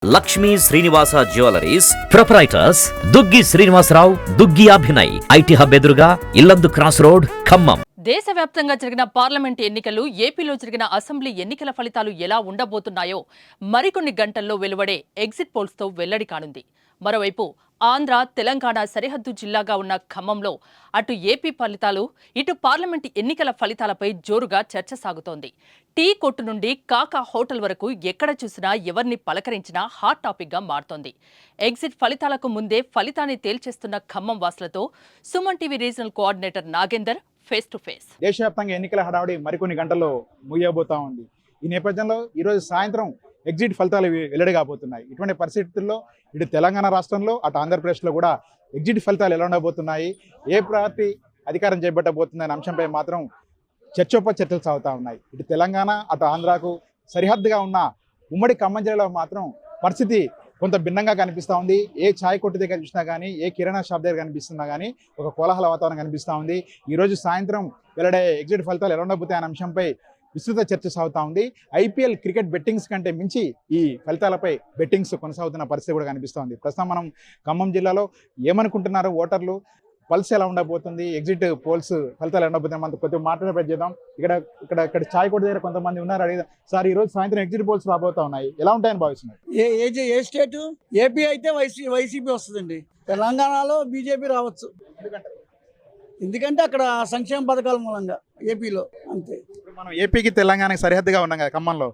Lakshmi Srinivasa jewelleries proprietors Duggi Srinivasarao, Duggi Abhinay, IT hub ఎదురుగా Yellandu cross road, Khammam. దేశవ్యాప్తంగా జరిగిన పార్లమెంట్ ఎన్నికలు, ఏపీలో జరిగిన అసెంబ్లీ ఎన్నికల ఫలితాలు ఎలా ఉండబోతున్నాయో మరికొన్ని గంటల్లో వెలువడే ఎగ్జిట్ పోల్స్తో వెల్లడి కానుంది. మరోవైపు ఆంధ్ర, తెలంగాణ సరిహద్దు జిల్లాగా ఉన్న ఖమ్మంలో అటు ఏపీ ఫలితాలు, ఇటు పార్లమెంట్ ఎన్నికల ఫలితాలపై జోరుగా చర్చ సాగుతోంది. టీ కొట్టు నుండి కాకా హోటల్ వరకు ఎక్కడ చూసినా ఎవరిని పలకరించినా హాట్ టాపిక్గా మారుతోంది. ఎగ్జిట్ ఫలితాలకు ముందే ఫలితాన్ని తేల్చేస్తున్న ఖమ్మం వాసులతో Suman TV regional coordinator Nagender face to face. దేశవ్యాప్తంగా ఎన్నికల హడావుడి మరికొన్ని గంటల్లో ముగియబోతా ఉంది. ఈ నేపథ్యంలో ఈరోజు సాయంత్రం ఎగ్జిట్ ఫలితాలు వెల్లడి కాబోతున్నాయి. ఇటువంటి పరిస్థితుల్లో ఇటు తెలంగాణ రాష్ట్రంలో, అటు ఆంధ్రప్రదేశ్లో కూడా ఎగ్జిట్ ఫలితాలు ఎలా ఉండబోతున్నాయి, ఏ పార్టీ అధికారం చేపట్టబోతుంది అనే అంశంపై మాత్రం చర్చోపచర్చలు సాగుతూ ఉన్నాయి. ఇటు తెలంగాణ, అటు ఆంధ్రాకు సరిహద్దుగా ఉన్న ఉమ్మడి ఖమ్మం జిల్లాలో మాత్రం పరిస్థితి కొంత భిన్నంగా కనిపిస్తూ ఉంది. ఏ ఛాయ్ కొట్టు దగ్గర చూసినా కానీ, ఏ కిరాణా షాప్ దగ్గర కనిపిస్తున్నా కానీ ఒక కోలాహల వాతావరణం కనిపిస్తూ ఉంది. ఈరోజు సాయంత్రం వెల్లడే ఎగ్జిట్ ఫలితాలు ఎలా ఉండబోతాయి అనే అంశంపై విస్తృత చర్చ సాగుతూ ఉంది. ఐపీఎల్ క్రికెట్ బెట్టింగ్స్ కంటే మించి ఈ ఫలితాలపై బెట్టింగ్స్ కొనసాగుతున్న పరిస్థితి కూడా కనిపిస్తోంది. ప్రస్తుతం మనం ఖమ్మం జిల్లాలో ఏమనుకుంటున్నారు ఓటర్లు, పల్స్ ఎలా ఉండబోతుంది, ఎగ్జిట్ పోల్స్ ఫలితాలు ఎలా ఉండబోతుంది, మనం కొద్దిగా మాట్లాడే ప్రయత్నం చేద్దాం. ఇక్కడ ఛాయ్ కొట్టు దగ్గర కొంతమంది ఉన్నారు, అడిగిదాం. సార్, ఈ రోజు సాయంత్రం ఎగ్జిట్ పోల్స్ రాబోతా ఉన్నాయి, ఎలా ఉంటాయని భావిస్తున్నారు? ఏ స్టేట్? ఏపీ అయితే వైసీపీ వస్తుందండి. తెలంగాణలో బీజేపీ రావచ్చు. ఎందుకంటే అక్కడ సంక్షేమ పథకాల మూలంగా ఏపీలో అంతే. మనం ఏపీకి తెలంగాణకి సరిహద్దుగా ఉన్నాం కదా ఖమ్మంలో,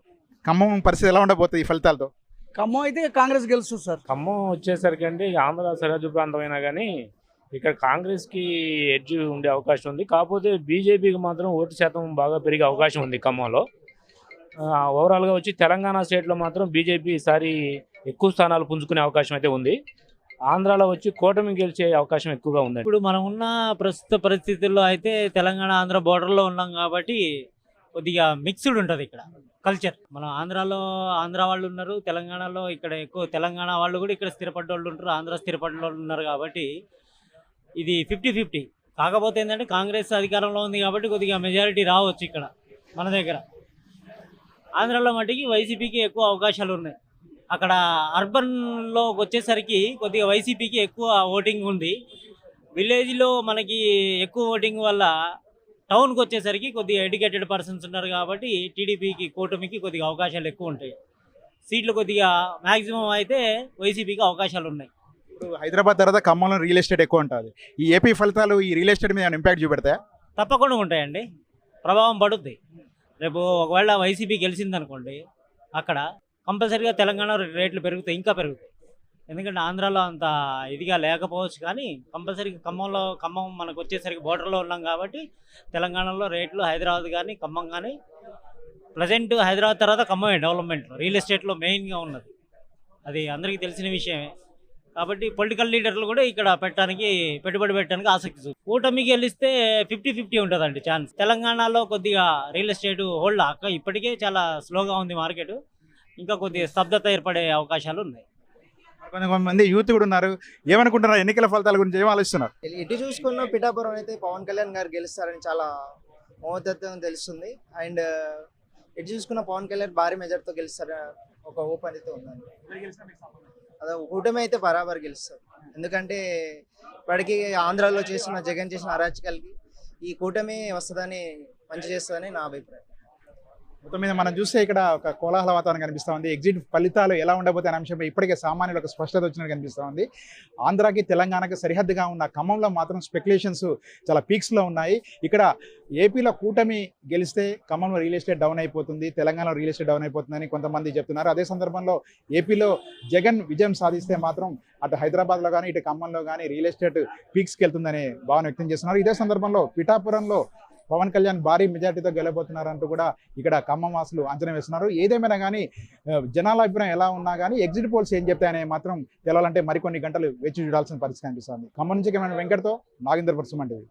ఖమ్మం పరిస్థితి ఎలా ఉండబోతుంది ఈ ఫలితాలతో? ఖమ్మం అయితే కాంగ్రెస్ గెలుస్తుంది సార్. ఖమ్మం వచ్చేసరికి అండి ఆంధ్ర సరిహద్దు ప్రాంతమైనా కానీ ఇక్కడ కాంగ్రెస్కి ఎడ్జ్ ఉండే అవకాశం ఉంది. కాకపోతే బీజేపీకి మాత్రం ఓటు శాతం బాగా పెరిగే అవకాశం ఉంది ఖమ్మంలో. ఓవరాల్గా వచ్చి తెలంగాణ స్టేట్లో మాత్రం బీజేపీ ఈసారి ఎక్కువ స్థానాలు పుంజుకునే అవకాశం అయితే ఉంది. ఆంధ్రాలో వచ్చి కూటమి గెలిచే అవకాశం ఎక్కువగా ఉంది. ఇప్పుడు మనం ఉన్న ప్రస్తుత పరిస్థితుల్లో అయితే తెలంగాణ ఆంధ్ర బోర్డర్లో ఉన్నాం కాబట్టి కొద్దిగా మిక్స్డ్ ఉంటుంది ఇక్కడ కల్చర్. మనం ఆంధ్రాలో ఆంధ్ర వాళ్ళు ఉన్నారు, తెలంగాణలో ఇక్కడ ఎక్కువ తెలంగాణ వాళ్ళు కూడా ఇక్కడ స్థిరపడ్డ వాళ్ళు ఉంటారు, ఆంధ్ర స్థిరపడ్డ వాళ్ళు ఉన్నారు. కాబట్టి ఇది 50-50. కాకపోతే ఏంటంటే కాంగ్రెస్ అధికారంలో ఉంది కాబట్టి కొద్దిగా మెజారిటీ రావచ్చు ఇక్కడ మన దగ్గర. ఆంధ్రాలో మట్టికి వైసీపీకి ఎక్కువ అవకాశాలు ఉన్నాయి. అక్కడ అర్బన్లో వచ్చేసరికి కొద్దిగా వైసీపీకి ఎక్కువ ఓటింగ్ ఉంది. విలేజ్లో మనకి ఎక్కువ ఓటింగ్ వల్ల టౌన్కి వచ్చేసరికి కొద్దిగా ఎడ్యుకేటెడ్ పర్సన్స్ ఉన్నారు కాబట్టి టీడీపీకి, కూటమికి కొద్దిగా అవకాశాలు ఎక్కువ ఉంటాయి. సీట్లు కొద్దిగా మ్యాక్సిమం అయితే వైసీపీకి అవకాశాలు ఉన్నాయి. ఇప్పుడు హైదరాబాద్ తర్వాత ఖమ్మంలో రియల్ ఎస్టేట్ ఎక్కువ ఉంటుంది. ఈ ఏపీ ఫలితాలు ఈ రియల్ ఎస్టేట్ మీద ఇంపాక్ట్ చూపెడతాయా? తప్పకుండా ఉంటాయండి, ప్రభావం పడుద్ది. రేపు ఒకవేళ వైసీపీ గెలిచిందనుకోండి, అక్కడ కంపల్సరీగా తెలంగాణ రేట్లు పెరుగుతాయి, ఇంకా పెరుగుతాయి. ఎందుకంటే ఆంధ్రాలో అంత ఇదిగా లేకపోవచ్చు, కానీ కంపల్సరీగా ఖమ్మం మనకు వచ్చేసరికి బోర్డర్లో ఉన్నాం కాబట్టి తెలంగాణలో రేట్లు హైదరాబాద్ కానీ ఖమ్మం కానీ, ప్రజెంట్ హైదరాబాద్ తర్వాత ఖమ్మమే డెవలప్మెంట్లో రియల్ ఎస్టేట్లో మెయిన్గా ఉన్నది. అది అందరికీ తెలిసిన విషయమే. కాబట్టి పొలిటికల్ లీడర్లు కూడా ఇక్కడ పెట్టుబడి పెట్టడానికి ఆసక్తి చూపు. కూటమికి గెలిస్తే 50-50 ఉంటుందండి ఛాన్స్. తెలంగాణలో కొద్దిగా రియల్ ఎస్టేట్ హోల్డ్ ఇప్పటికే చాలా స్లోగా ఉంది మార్కెట్, ఇంకా కొద్దిగా స్తబ్దత ఏర్పడే అవకాశాలు ఉన్నాయి. కొంతమంది యూత్ కూడా ఉన్నారు, ఏమనుకుంటున్నారు ఎన్నికల ఫలితాల గురించి, ఏం ఆలోచిస్తున్నారు? ఇటు చూసుకున్న పిఠాపురం అయితే పవన్ కళ్యాణ్ గారు గెలుస్తారని చాలా మోహతత్వం తెలుస్తుంది. అండ్ ఇటు చూసుకున్న పవన్ కళ్యాణ్ భారీ మెజార్టీతో గెలుస్తారని ఒక ఓపెన్ అయితే ఉందండి. అదే కూటమి అయితే బరాబర్ గెలుస్తారు. ఎందుకంటే ఇప్పటికీ ఆంధ్రాలో జగన్ చేసిన అరాచకాలకి ఈ కూటమి వస్తుందని, మంచి చేస్తుందని నా అభిప్రాయం. మొత్తం మీద మనం చూస్తే ఇక్కడ ఒక కోలాహల వాతావరణం కనిపిస్తూ ఉంది. ఎగ్జిట్ ఫలితాలు ఎలా ఉండబోతాయి అనే అంశంపై ఇప్పటికే సామాన్యులకు స్పష్టత వచ్చినట్టు కనిపిస్తూ ఉంది. ఆంధ్రాకి తెలంగాణకి సరిహద్దుగా ఉన్న ఖమ్మంలో మాత్రం స్పెక్యులేషన్స్ చాలా పీక్స్లో ఉన్నాయి. ఇక్కడ ఏపీలో కూటమి గెలిస్తే ఖమ్మంలో రియల్ ఎస్టేట్ డౌన్ అయిపోతుంది, తెలంగాణలో రియల్ ఎస్టేట్ డౌన్ అయిపోతుందని కొంతమంది చెప్తున్నారు. అదే సందర్భంలో ఏపీలో జగన్ విజయం సాధిస్తే మాత్రం అటు హైదరాబాద్లో కానీ ఇటు ఖమ్మంలో కానీ రియల్ ఎస్టేట్ పీక్స్కి వెళ్తుందనే భావన వ్యక్తం చేస్తున్నారు. ఇదే సందర్భంలో పిఠాపురంలో పవన్ కళ్యాణ్ భారీ మెజార్టీతో గెలబోతున్నారంటూ కూడా ఇక్కడ ఖమ్మం వాసులు అంచనా వేస్తున్నారు. ఏదేమైనా కానీ జనాల అభిప్రాయం ఎలా ఉన్నా కానీ ఎగ్జిట్ పోల్స్ ఏం చెప్తాయనే మాత్రం తెలవాలంటే మరికొన్ని గంటలు వేచి చూడాల్సిన పరిస్థితి కనిపిస్తుంది. ఖమ్మం నుంచి కెమెరా వెంకట్తో నాగేందర్, సుమన్ టీవీ.